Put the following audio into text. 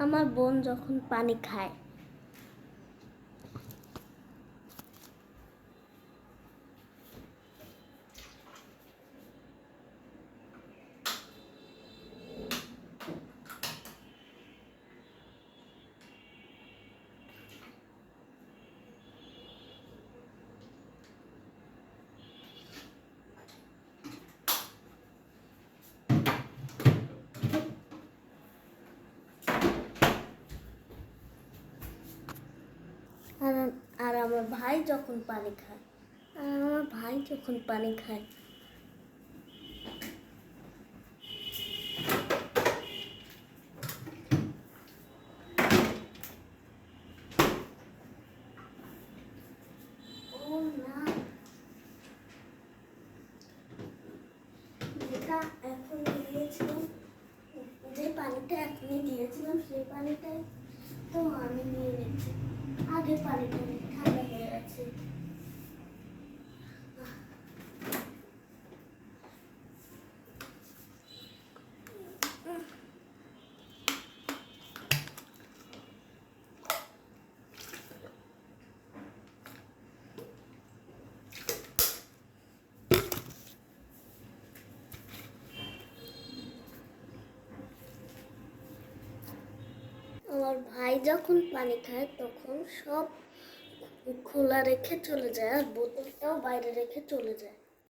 আমার বোন যখন পানি খায় আর আর আমার ভাই যখন পানি খায় ও না, যেটা এখন দিয়েছিলাম, যে পানিটা এখনই দিয়েছিলাম সেই পানিটাই তো আমি নিয়ে নিচ্ছি। আগে পানিটা ঠান্ডা হয়ে গেছে। আমার ভাই যখন পানি খায় তখন সব খোলা রেখে চলে যায় আর বোতলটাও বাইরে রেখে চলে যায়।